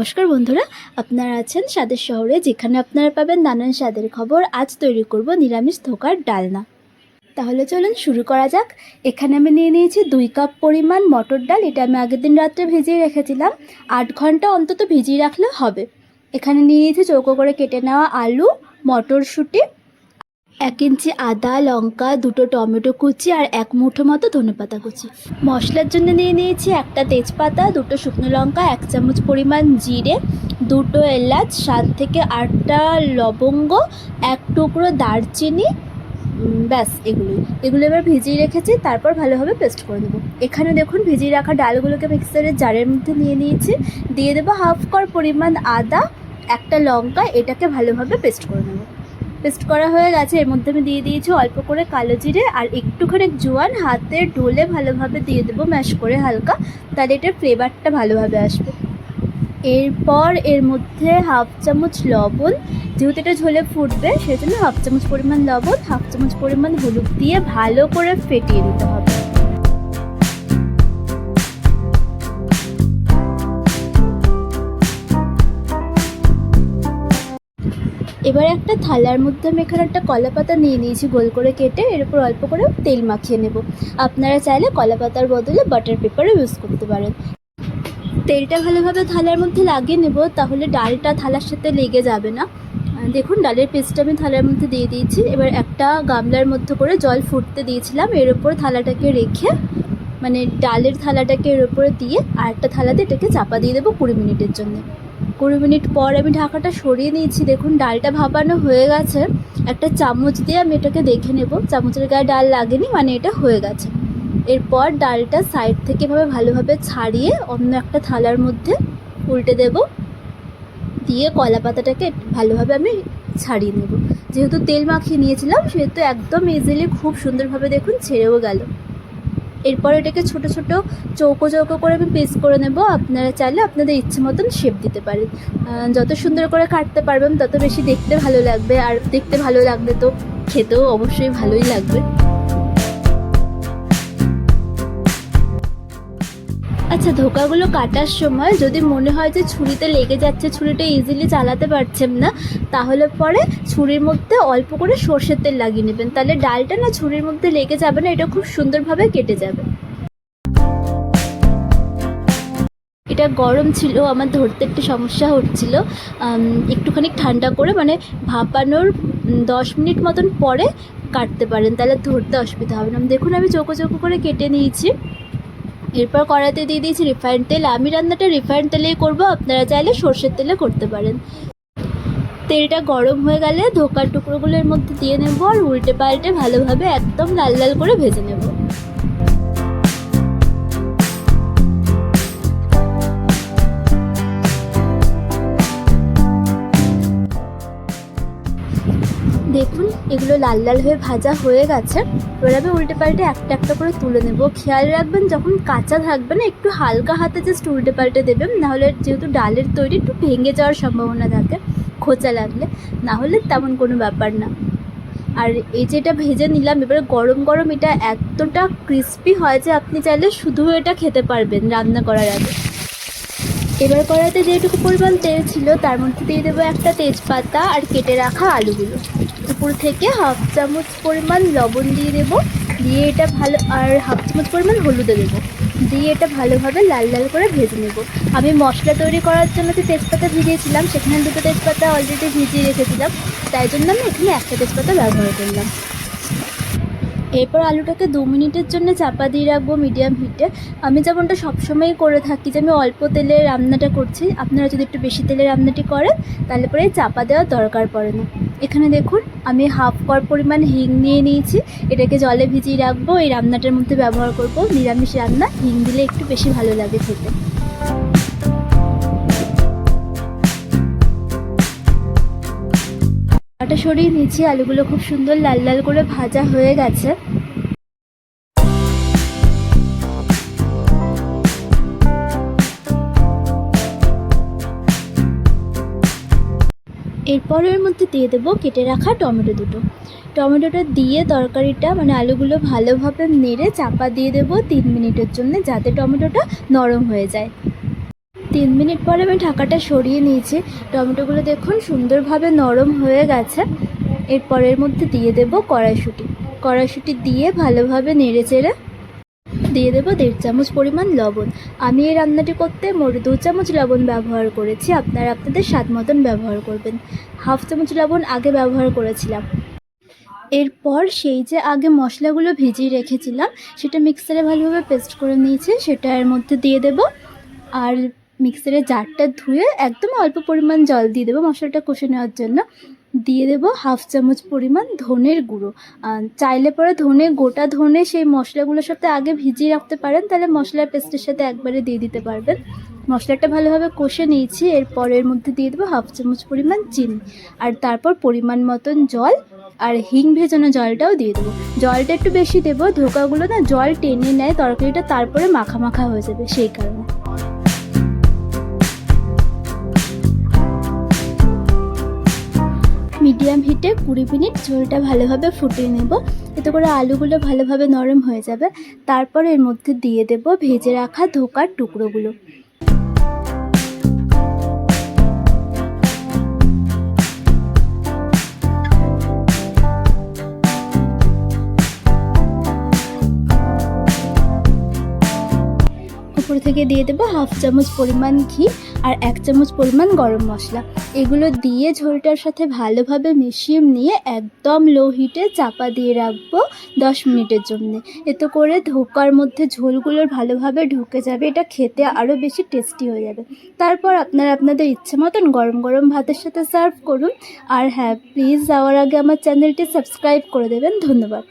নমস্কার বন্ধুরা, আপনারা আছেন স্বাদের শহরে, যেখানে আপনারা পাবেন নানান স্বাদের খবর। আজ তৈরি করব নিরামিষ ধোকার ডালনা। তাহলে চলুন শুরু করা যাক। এখানে আমি নিয়ে নিয়েছি 2 কাপ পরিমাণ মটর ডাল। এটা আমি আগের দিন রাত্রে ভিজিয়ে রেখেছিলাম, 8 ঘন্টা অন্তত ভিজিয়ে রাখলে হবে। এখানে নিয়ে নিয়েছি চৌকো করে কেটে নেওয়া আলু, মটরশুঁটি, 1 ইঞ্চি আদা, লঙ্কা, 2টো টমেটো কুচি আর 1 মুঠো মতো ধনেপাতা কুচি। মশলার জন্য নিয়ে নিয়েছি 1টা তেজপাতা, 2টো শুকনো লঙ্কা, 1 চামচ পরিমাণ জিরে, 2টো এলাচ, 7 থেকে 8টা লবঙ্গ, 1 টুকরো দারচিনি। ব্যাস এগুলো এবার ভিজিয়ে রেখেছি, তারপর ভালোভাবে পেস্ট করে দেবো। এখানে দেখুন ভিজিয়ে রাখা ডালগুলোকে মিক্সারের জারের মধ্যে নিয়ে নিয়েছি। দিয়ে দেবো 1/2 কাপ পরিমাণ আদা, 1টা লঙ্কা। এটাকে ভালোভাবে পেস্ট করে নেবো। পেস্ট করা হয়ে গেছে। এর মধ্যে আমি দিয়ে দিয়েছি অল্প করে কালো জিরে আর একটুখানি জোয়ান। হাতে ডলে ভালোভাবে দিয়ে দেবো ম্যাশ করে হালকা, তাহলে এটার ফ্লেভারটা ভালোভাবে আসবে। এরপর এর মধ্যে 1/2 চামচ লবণ, যেহেতু এটা ঝোলে ফুটবে সেজন্য 1/2 চামচ পরিমাণ লবণ, 1/2 চামচ পরিমাণ হলুদ দিয়ে ভালো করে ফেটিয়ে নিতে হবে। এবার একটা থালার মধ্যে আমি এখানে একটা কলা পাতা নিয়ে নিয়েছি গোল করে কেটে। এর উপর অল্প করে তেল মাখিয়ে নেব। আপনারা চাইলে কলা পাতার বদলে বাটার পেপারও ইউজ করতে পারেন। তেলটা ভালোভাবে থালার মধ্যে লাগিয়ে নেব, তাহলে ডালটা থালার সাথে লেগে যাবে না। দেখুন ডালের পেস্টটা আমি থালার মধ্যে দিয়ে দিয়েছি। এবার একটা গামলার মধ্যে করে জল ফুটতে দিয়েছিলাম, এর উপর থালাটাকে রেখে, মানে ডালের থালাটাকে এর উপরে দিয়ে আর একটা থালাতে এটাকে চাপা দিয়ে দেবো 20 মিনিটের জন্য। 20 মিনিট পর আমি ঢাকাটা সরিয়ে নিয়েছি। দেখুন ডালটা ভাপানো হয়ে গেছে। একটা চামচ দিয়ে আমি এটাকে দেখে নেব, চামচের গায়ে ডাল লাগেনি, মানে এটা হয়ে গেছে। এরপর ডালটা সাইড থেকে ভালোভাবে ছাড়িয়ে অন্য একটা থালার মধ্যে উল্টে দেব, দিয়ে কলা পাতাটাকে ভালোভাবে আমি ছাড়িয়ে নেব। যেহেতু তেল মাখিয়ে নিয়েছিলাম সেহেতু একদম ইজিলি খুব সুন্দরভাবে দেখুন ছেড়েও গেল। এরপর এটাকে ছোট ছোট চৌকো চৌকো করে আমি পিস করে নেব। আপনারা চাইলে আপনাদের ইচ্ছে মতন শেপ দিতে পারেন। যত সুন্দর করে কাটতে পারবেন তত বেশি দেখতে ভালো লাগবে, আর দেখতে ভালো লাগলে তো খেতেও অবশ্যই ভালোই লাগবে। আচ্ছা, ধোকাগুলো কাটার সময় যদি মনে হয় যে ছুরিতে লেগে যাচ্ছে, ছুরিটা ইজিলি চালাতে পারছেন না, তাহলে পরে ছুরির মধ্যে অল্প করে সর্ষের তেল লাগিয়ে নেবেন। তাহলে ডালটা না ছুরির মধ্যে লেগে যাবে না, এটা খুব সুন্দরভাবে কেটে যাবে। এটা গরম ছিল, আমার ধরতে একটু সমস্যা হচ্ছিল। একটুখানি ঠান্ডা করে, মানে ভাপানোর 10 মিনিট মতন পরে কাটতে পারেন, তাহলে ধরতে অসুবিধা হবে না। দেখুন আমি চৌকো চৌকো করে কেটে নিয়েছি। এরপর কড়াইতে দিয়ে দিয়েছি রিফাইন্ড তেল। আমি রান্নাটা রিফাইন্ড তেলেই করব, আপনারা চাইলে সর্ষের তেলে করতে পারেন। তেলটা গরম হয়ে গেলে ধোকার টুকরোগুলোর মধ্যে দিয়ে নেব আর উল্টে পাল্টে ভালোভাবে একদম লাল লাল করে ভেজে নেব। দেখুন এগুলো লাল লাল হয়ে ভাজা হয়ে গেছে। এবার আমি উল্টে পাল্টে একটা একটা করে তুলে নেব। খেয়াল রাখবেন যখন কাঁচা থাকবে না, একটু হালকা হাতে জাস্ট উল্টে পাল্টে দেবেন, নাহলে যেহেতু ডালের তৈরি একটু ভেঙে যাওয়ার সম্ভাবনা থাকে খোঁচা লাগলে, না হলে তেমন কোনো ব্যাপার না। আর এই যেটা ভেজে নিলাম, এবারে গরম গরম এটা এতটা ক্রিস্পি হয় যে আপনি চাইলে শুধু এটা খেতে পারবেন রান্না করার আগে। এবার কড়াইতে যেটুকু পরিমাণ তেল ছিল তার মধ্যে দিয়ে দেবো একটা তেজপাতা আর কেটে রাখা আলুগুলো। উপর থেকে 1/2 চামচ পরিমাণ লবণ দিয়ে দেবো, দিয়ে এটা ভালো, আর 1/2 চামচ পরিমাণ হলুদও দেবো, দিয়ে এটা ভালোভাবে লাল লাল করে ভেজে নেব। আমি মশলা তৈরি করার জন্য যে তেজপাতা ভিজিয়েছিলাম সেখানে 2টো তেজপাতা অলরেডি ভিজিয়ে রেখেছিলাম, তাই জন্য আমি এখানে একটা তেজপাতা ব্যবহার করলাম। এরপর আলুটাকে 2 মিনিটের জন্য চাপা দিয়ে রাখবো মিডিয়াম হিটে। আমি যেমনটা সবসময়ই করে থাকি, যে আমি অল্প তেলে রান্নাটা করছি, আপনারা যদি একটু বেশি তেলে রান্নাটি করেন তাহলে পরে চাপা দেওয়ার দরকার পড়ে না। এখানে দেখুন আমি 1/2 কাপ পরিমাণ হিং নিয়ে নিয়েছি, এটাকে জলে ভিজিয়ে রাখবো। এই রান্নাটার মধ্যে ব্যবহার করব, নিরামিষ রান্না, হিং দিলে একটু বেশি ভালো লাগে খেতে। আটা সরিয়ে নিয়েছি, আলুগুলো খুব সুন্দর লাল লাল করে ভাজা হয়ে গেছে। এরপর এর মধ্যে দিয়ে দেবো কেটে রাখা টমেটো 2টো। টমেটোটা দিয়ে তরকারিটা, মানে আলুগুলো ভালোভাবে নেড়ে চাপা দিয়ে দেবো 3 মিনিটের জন্য, যাতে টমেটোটা নরম হয়ে যায়। 3 মিনিট পরে আমি ঢাকাটা সরিয়ে নিয়েছি। টমেটোগুলো দেখুন সুন্দরভাবে নরম হয়ে গেছে। এরপরের মধ্যে দিয়ে দেব কড়াইশুঁটি দিয়ে ভালোভাবে নেড়েচেড়ে দিয়ে দেবো 1.5 চামচ পরিমাণ লবণ। আমি এই রান্নাটি করতে মোট 2 চামচ লবণ ব্যবহার করেছি, আপনারা আপনাদের স্বাদ মতন ব্যবহার করবেন। 1/2 চামচ লবণ আগে ব্যবহার করেছিলাম। এরপর সেই যে আগে মশলাগুলো ভিজিয়ে রেখেছিলাম সেটা মিক্সারে ভালোভাবে পেস্ট করে নিয়েছি, সেটা এর মধ্যে দিয়ে দেব। আর মিক্সারের জারটা ধুয়ে একদম অল্প পরিমাণ জল দিয়ে দেবো মশলাটা কষে নেওয়ার জন্য। দিয়ে দেবো 1/2 চামচ পরিমাণ ধনের গুঁড়ো। চাইলে পরে গোটা ধনে সেই মশলাগুলোর সাথে আগে ভিজিয়ে রাখতে পারেন, তাহলে মশলার পেস্টের সাথে একবারে দিয়ে দিতে পারবেন। মশলাটা ভালোভাবে কষে নিয়েছি। এরপরের মধ্যে দিয়ে দেবো 1/2 চামচ পরিমাণ চিনি, আর তারপর পরিমাণ মতন জল আর হিং ভেজানো জলটাও দিয়ে দেবো। জলটা একটু বেশি দেবো, ধোকাগুলো না জল টেনে নেয় তরকারিটা, তারপরে মাখা মাখা হয়ে যাবে সেই কারণে। মিডিয়াম হিটে 20 মিনিট ঝোলটা ভালোভাবে ফুটিয়ে নেব, এতে করে আলুগুলো ভালোভাবে নরম হয়ে যাবে। তারপর এর মধ্যে দিয়ে দেব ভেজে রাখা ধোকার টুকরোগুলো। উপর থেকে দিয়ে দেবো 1/2 চামচ পরিমাণ ঘি আর 1 চামচ পরিমাণ গরম মশলা। এগুলো দিয়ে ঝোলটার সাথে ভালোভাবে মিশিয়ে নিয়ে একদম লো হিটে চাপা দিয়ে রাখবো 10 মিনিটের জন্য। এতে করে ধোকার মধ্যে ঝোলগুলোর ভালোভাবে ঢুকে যাবে, এটা খেতে আরও বেশি টেস্টি হয়ে যাবে। তারপর আপনারা আপনাদের ইচ্ছে মতন গরম গরম ভাতের সাথে সার্ভ করুন। আর হ্যাঁ, প্লিজ যাওয়ার আগে আমার চ্যানেলটি সাবস্ক্রাইব করে দেবেন। ধন্যবাদ।